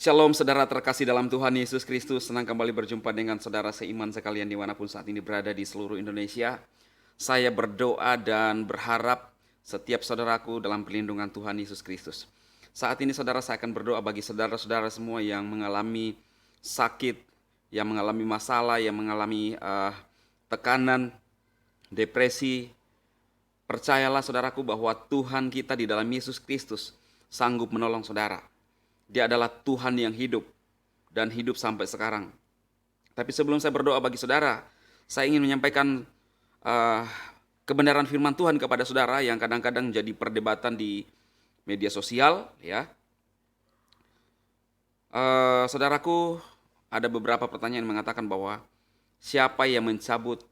Shalom saudara terkasih dalam Tuhan Yesus Kristus. Senang kembali berjumpa dengan saudara seiman sekalian dimanapun saat ini berada di seluruh Indonesia. Saya berdoa dan berharap setiap saudaraku dalam perlindungan Tuhan Yesus Kristus. Saat ini saudara, saya akan berdoa bagi saudara-saudara semua yang mengalami sakit, yang mengalami masalah, yang mengalami tekanan, depresi. Percayalah saudaraku bahwa Tuhan kita di dalam Yesus Kristus sanggup menolong saudara. Dia adalah Tuhan yang hidup dan hidup sampai sekarang. Tapi sebelum saya berdoa bagi saudara, saya ingin menyampaikan kebenaran firman Tuhan kepada saudara yang kadang-kadang jadi perdebatan di media sosial. Ya, saudaraku, ada beberapa pertanyaan yang mengatakan bahwa siapa yang mencabut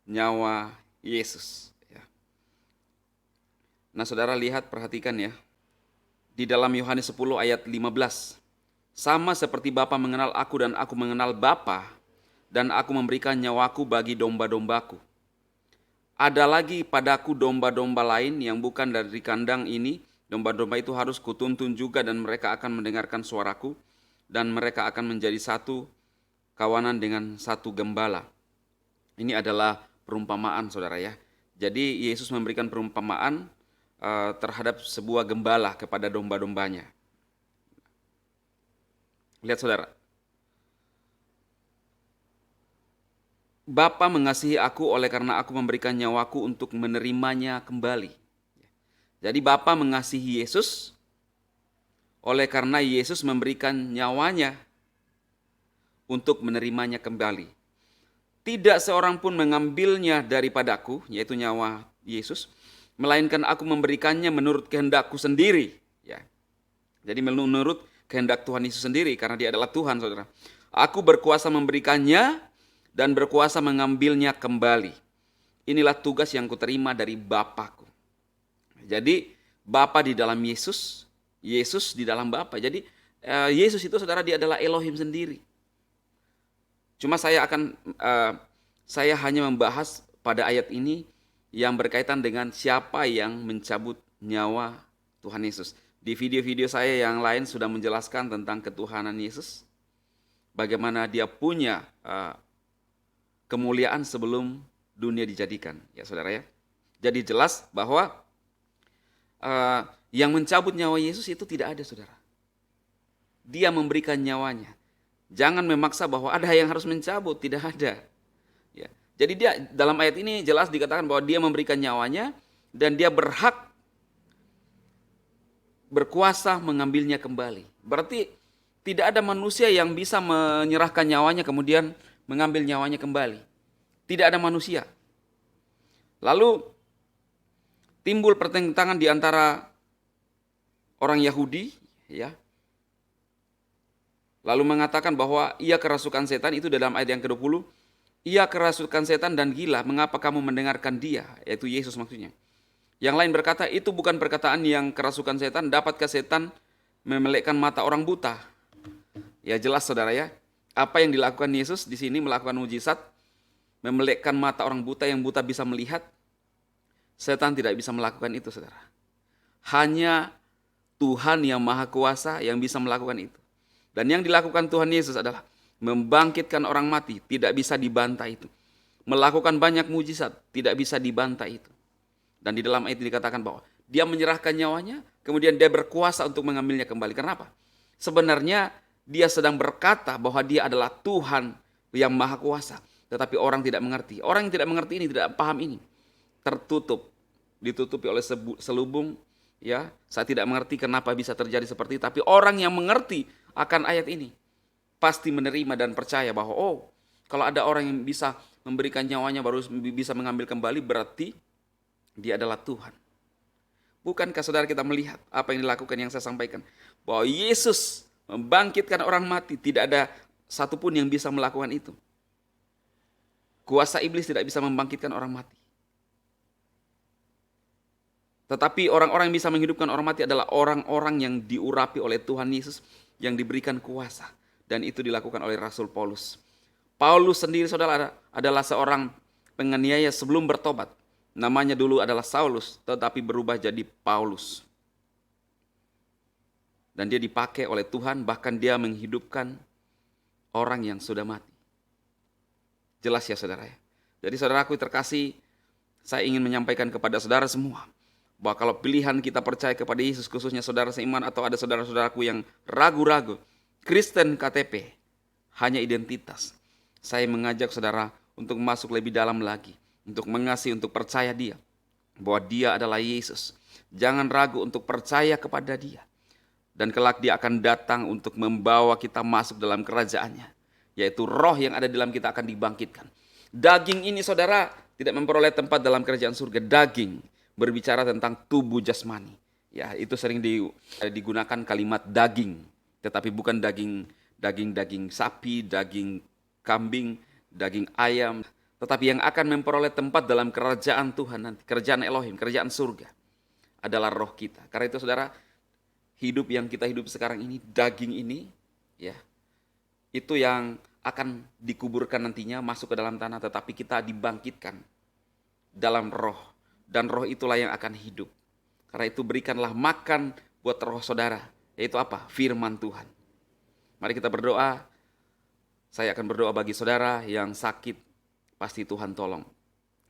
nyawa Yesus? Ya. Nah, saudara lihat, perhatikan ya. Di dalam Yohanes 10 ayat 15. Sama seperti Bapa mengenal aku dan aku mengenal Bapa, dan aku memberikan nyawaku bagi domba-dombaku. Ada lagi padaku domba-domba lain yang bukan dari kandang ini. Domba-domba itu harus kutuntun juga dan mereka akan mendengarkan suaraku. Dan mereka akan menjadi satu kawanan dengan satu gembala. Ini adalah perumpamaan saudara ya. Jadi Yesus memberikan perumpamaan terhadap sebuah gembala kepada domba-dombanya. Lihat saudara. Bapa mengasihi aku oleh karena aku memberikan nyawaku untuk menerimanya kembali. Jadi Bapa mengasihi Yesus oleh karena Yesus memberikan nyawanya untuk menerimanya kembali. Tidak seorang pun mengambilnya daripadaku, yaitu nyawa Yesus, melainkan aku memberikannya menurut kehendakku sendiri. Ya. Jadi menurut kehendak Tuhan Yesus sendiri, karena dia adalah Tuhan, saudara. Aku berkuasa memberikannya dan berkuasa mengambilnya kembali. Inilah tugas yang kuterima dari Bapakku. Jadi Bapa di dalam Yesus, Yesus di dalam Bapa. Jadi Yesus itu saudara, dia adalah Elohim sendiri. Cuma saya hanya membahas pada ayat ini yang berkaitan dengan siapa yang mencabut nyawa Tuhan Yesus. Di video-video saya yang lain sudah menjelaskan tentang ketuhanan Yesus. Bagaimana dia punya kemuliaan sebelum dunia dijadikan. Ya saudara ya. Jadi jelas bahwa yang mencabut nyawa Yesus itu tidak ada saudara. Dia memberikan nyawanya. Jangan memaksa bahwa ada yang harus mencabut, tidak ada. Ya. Jadi dia dalam ayat ini jelas dikatakan bahwa dia memberikan nyawanya dan dia berhak berkuasa mengambilnya kembali. Berarti tidak ada manusia yang bisa menyerahkan nyawanya kemudian mengambil nyawanya kembali. Tidak ada manusia. Lalu timbul pertentangan di antara orang Yahudi, ya. Lalu mengatakan bahwa ia kerasukan setan, itu dalam ayat yang ke-20. Ia kerasukan setan dan gila, mengapa kamu mendengarkan dia? Yaitu Yesus maksudnya. Yang lain berkata, itu bukan perkataan yang kerasukan setan, dapatkah setan memelekkan mata orang buta? Ya jelas saudara ya, apa yang dilakukan Yesus di sini melakukan mujizat, memelekkan mata orang buta, yang buta bisa melihat. Setan tidak bisa melakukan itu saudara. Hanya Tuhan yang Maha Kuasa yang bisa melakukan itu. Dan yang dilakukan Tuhan Yesus adalah membangkitkan orang mati, tidak bisa dibantah itu. Melakukan banyak mujizat, tidak bisa dibantah itu. Dan di dalam ayat ini dikatakan bahwa dia menyerahkan nyawanya, kemudian dia berkuasa untuk mengambilnya kembali. Kenapa? Sebenarnya dia sedang berkata bahwa dia adalah Tuhan yang Maha Kuasa. Tetapi orang tidak mengerti. Orang yang tidak mengerti ini, tidak paham ini. Tertutup, ditutupi oleh selubung. Ya, saya tidak mengerti kenapa bisa terjadi seperti itu. Tapi orang yang mengerti akan ayat ini pasti menerima dan percaya bahwa kalau ada orang yang bisa memberikan nyawanya baru bisa mengambil kembali, berarti dia adalah Tuhan. Bukankah saudara kita melihat apa yang dilakukan yang saya sampaikan? Bahwa Yesus membangkitkan orang mati, tidak ada satupun yang bisa melakukan itu. Kuasa iblis tidak bisa membangkitkan orang mati. Tetapi orang-orang yang bisa menghidupkan orang mati adalah orang-orang yang diurapi oleh Tuhan Yesus, yang diberikan kuasa. Dan itu dilakukan oleh Rasul Paulus. Paulus sendiri saudara adalah seorang penganiaya sebelum bertobat. Namanya dulu adalah Saulus, tetapi berubah jadi Paulus. Dan dia dipakai oleh Tuhan, bahkan dia menghidupkan orang yang sudah mati. Jelas ya saudara ya. Jadi saudaraku terkasih, saya ingin menyampaikan kepada saudara semua, bahwa kalau pilihan kita percaya kepada Yesus, khususnya saudara seiman atau ada saudara-saudaraku yang ragu-ragu, Kristen KTP hanya identitas. Saya mengajak saudara untuk masuk lebih dalam lagi, untuk mengasihi, untuk percaya dia, bahwa dia adalah Yesus. Jangan ragu untuk percaya kepada dia. Dan kelak dia akan datang untuk membawa kita masuk dalam kerajaannya, yaitu roh yang ada di dalam kita akan dibangkitkan. Daging ini saudara tidak memperoleh tempat dalam kerajaan surga. Daging berbicara tentang tubuh jasmani. Ya, itu sering digunakan kalimat daging, tetapi bukan daging sapi, daging kambing, daging ayam, tetapi yang akan memperoleh tempat dalam kerajaan Tuhan nanti, kerajaan Elohim, kerajaan surga, adalah roh kita. Karena itu saudara, hidup yang kita hidup sekarang ini, daging ini, ya, itu yang akan dikuburkan nantinya, masuk ke dalam tanah, tetapi kita dibangkitkan dalam roh, dan roh itulah yang akan hidup. Karena itu berikanlah makan buat roh saudara, yaitu apa? Firman Tuhan. Mari kita berdoa. Saya akan berdoa bagi saudara yang sakit, pasti Tuhan tolong.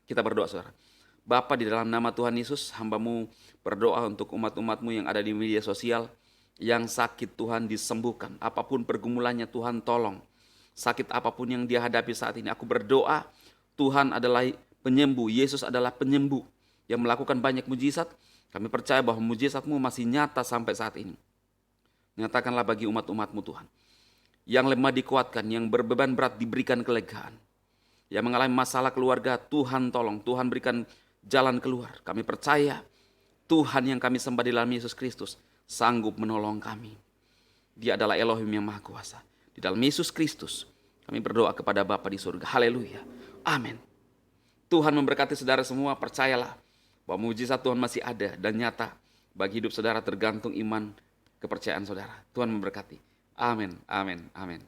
Kita berdoa saudara. Bapa, di dalam nama Tuhan Yesus, hamba-Mu berdoa untuk umat-umat-Mu yang ada di media sosial, yang sakit Tuhan disembuhkan. Apapun pergumulannya Tuhan tolong. Sakit apapun yang dia hadapi saat ini, aku berdoa Tuhan adalah penyembuh, Yesus adalah penyembuh yang melakukan banyak mujizat. Kami percaya bahwa mujizat-Mu masih nyata sampai saat ini. Nyatakanlah bagi umat-umat-Mu Tuhan. Yang lemah dikuatkan, yang berbeban berat diberikan kelegaan. Yang mengalami masalah keluarga, Tuhan tolong, Tuhan berikan jalan keluar. Kami percaya Tuhan yang kami sembah di dalam Yesus Kristus sanggup menolong kami. Dia adalah Elohim yang Maha Kuasa. Di dalam Yesus Kristus kami berdoa kepada Bapa di surga. Haleluya. Amin. Tuhan memberkati saudara semua. Percayalah bahwa mujizat Tuhan masih ada dan nyata bagi hidup saudara, tergantung iman kepercayaan saudara. Tuhan memberkati. Amin. Amin. Amin.